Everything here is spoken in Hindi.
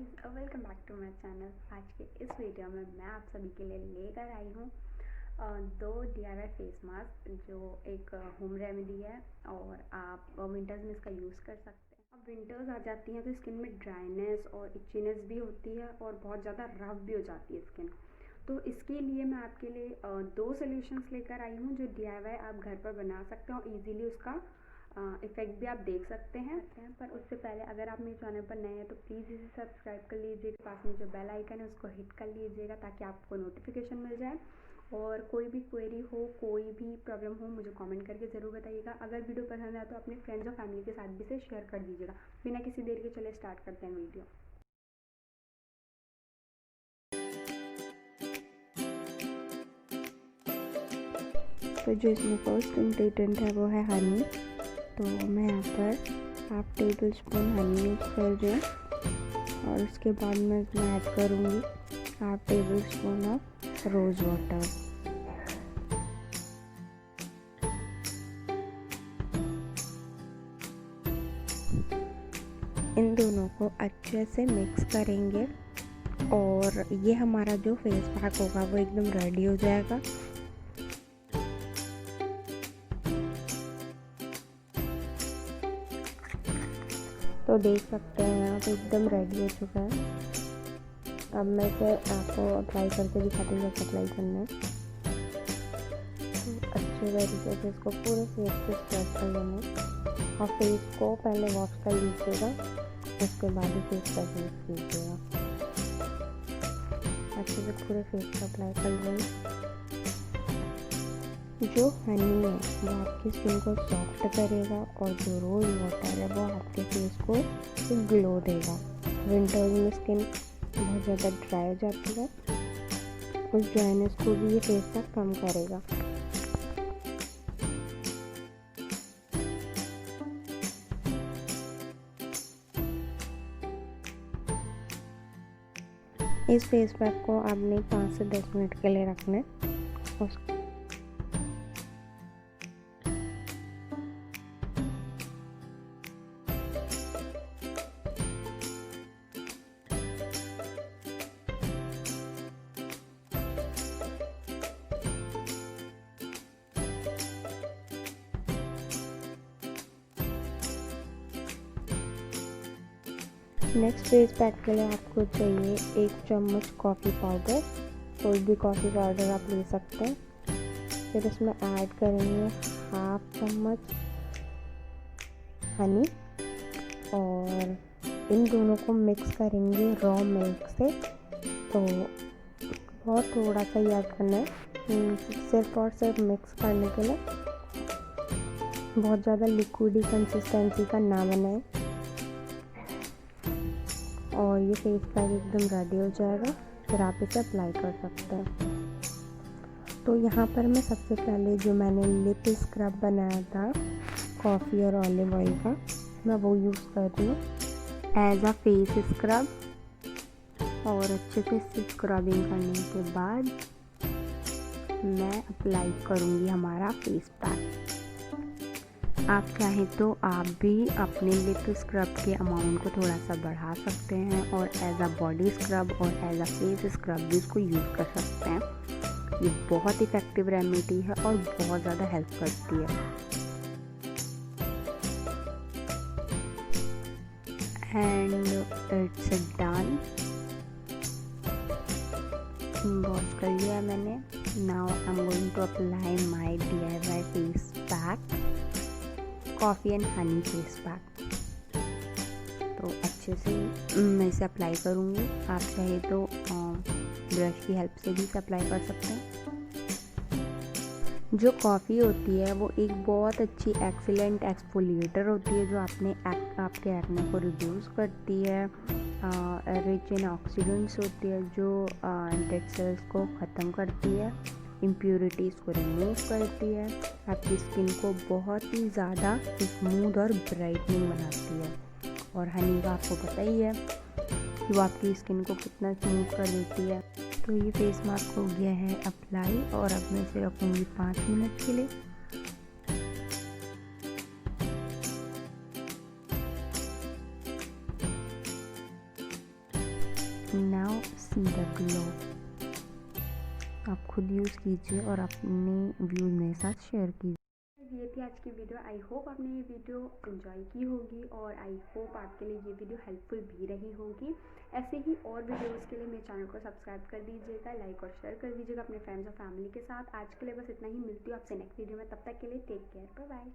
Guys, welcome back to my channel. आज के इस वीडियो में मैं आप सभी के लिए लेकर आई हूँ दो DIY फेस मास्क जो एक होम रेमेडी है और आप विंटर्स में इसका यूज़ कर सकते हैं। अब विंटर्स आ जाती हैं तो स्किन में ड्राइनेस और इचीनेस भी होती है और बहुत ज़्यादा रफ भी हो जाती है स्किन। तो इसके लिए मैं आपके लिए दो सोल्यूशंस लेकर आई हूँ जो DIY आप घर पर बना सकते हैं और ईज़िली उसका इफ़ेक्ट भी आप देख सकते हैं। पर उससे पहले अगर आप मेरे चैनल पर नए हैं तो प्लीज़ इसे सब्सक्राइब कर लीजिएगा, पास में जो बेल आइकन है उसको हिट कर लीजिएगा ताकि आपको नोटिफिकेशन मिल जाए। और कोई भी क्वेरी हो, कोई भी प्रॉब्लम हो, मुझे कमेंट करके ज़रूर बताइएगा। अगर वीडियो पसंद आए तो अपने फ्रेंड्स और फैमिली के साथ भी इसे शेयर कर दीजिएगा। बिना किसी देर के चले स्टार्ट करते हैं वीडियो। तो जो इसमें फर्स्ट इंग्रेडिएंट है वो है हनी। तो मैं यहाँ पर half table spoon Honey use कर रही हूँ और उसके बाद मैं इसमें ऐड करूँगी half tablespoon of rose water. इन दोनों को अच्छे से मिक्स करेंगे और ये हमारा जो फेस पैक होगा वो एकदम रेडी हो जाएगा। तो देख सकते हैं आप एकदम रेडी हो चुका है। अब मैं इसे आपको अप्लाई करके दिखाती हूँ कैसे अप्लाई करना है। तो अच्छे तरीके से इसको पूरे फेस पे स्प्रेड कर लेना है और फेस को पहले वॉश कर लीजिएगा, उसके बाद ही फेस पैक यूज़ कीजिएगा। अच्छे से पूरे फेस पर अप्लाई कर लेंगे। जो हनी है वो आपकी स्किन को सॉफ्ट करेगा और जो रोज़ वाटर है वो आपके फेस को ग्लो देगा। विंटर्स में स्किन बहुत ज़्यादा ड्राई हो जाती है, उस ड्राइनेस को भी ये फेस पैक कम करेगा। इस फेस पैक को आपने 5 से 10 मिनट के लिए रखना है। नेक्स्ट फेस पैक के लिए आपको चाहिए 1 चम्मच कॉफ़ी पाउडर। कोई भी कॉफ़ी पाउडर आप ले सकते हैं। फिर इसमें ऐड करेंगे हाफ चम्मच हनी और इन दोनों को मिक्स करेंगे रॉ मिल्क से। तो बहुत थोड़ा सा ही ऐड करना है, सिर्फ और सिर्फ मिक्स करने के लिए। बहुत ज़्यादा लिक्विडी कंसिस्टेंसी का ना बनाए और ये फेस पैक एकदम रेडी हो जाएगा। फिर आप इसे अप्लाई कर सकते हैं। तो यहाँ पर मैं सबसे पहले जो मैंने लिप स्क्रब बनाया था कॉफ़ी और ऑलिव ऑयल का, मैं वो यूज़ कर रही हूँ एज अ फेस स्क्रब। और अच्छे से इसे स्क्रबिंग करने के बाद मैं अप्लाई करूँगी हमारा फेस पैक। आप चाहें तो आप भी अपने लिप स्क्रब के अमाउंट को थोड़ा सा बढ़ा सकते हैं और एज अ बॉडी स्क्रब और एज अ फेस स्क्रब भी इसको यूज़ कर सकते हैं। ये बहुत इफ़ेक्टिव रेमेडी है और बहुत ज़्यादा हेल्प करती है। And it's done. वॉश कर लिया मैंने। Now I am going to apply my DIY face pack, coffee and honey face pack. तो अच्छे से मैं इसे अप्लाई करूँगी। आप चाहे तो ब्रश की हेल्प से भी इसे अप्लाई कर सकते हैं। जो कॉफ़ी होती है वो एक बहुत अच्छी एक्सीलेंट एक्सफोलिएटर होती है जो आपके एक्ने को रिड्यूस करती है। रिच इन ऑक्सीडेंट्स होती है जो डेड सेल्स को ख़त्म करती है, इम्प्यूरिटीज़ को रिमूव करती है, आपकी स्किन को बहुत ही ज़्यादा स्मूथ और ब्राइटनिंग बनाती है। और हनी का आपको पता ही है कि वो आपकी स्किन को कितना स्मूथ कर देती है। तो ये फेस मास्क हो गया है अप्लाई और अब मैं इसे रखूँगी 5 मिनट के लिए। Now see the glow. आप खुद यूज़ कीजिए और अपने व्यूज़ मेरे साथ शेयर कीजिए। ये थी आज की वीडियो। आई होप आपने ये वीडियो एंजॉय की होगी और आई होप आपके लिए ये वीडियो हेल्पफुल भी रही होगी। ऐसे ही और वीडियोस के लिए मेरे चैनल को सब्सक्राइब कर दीजिएगा, लाइक और शेयर कर दीजिएगा अपने फ्रेंड्स और फैमिली के साथ। आज के लिए बस इतना ही, मिलती हूँ आपसे नेक्स्ट वीडियो में। तब तक के लिए टेक केयर, बाय बाय।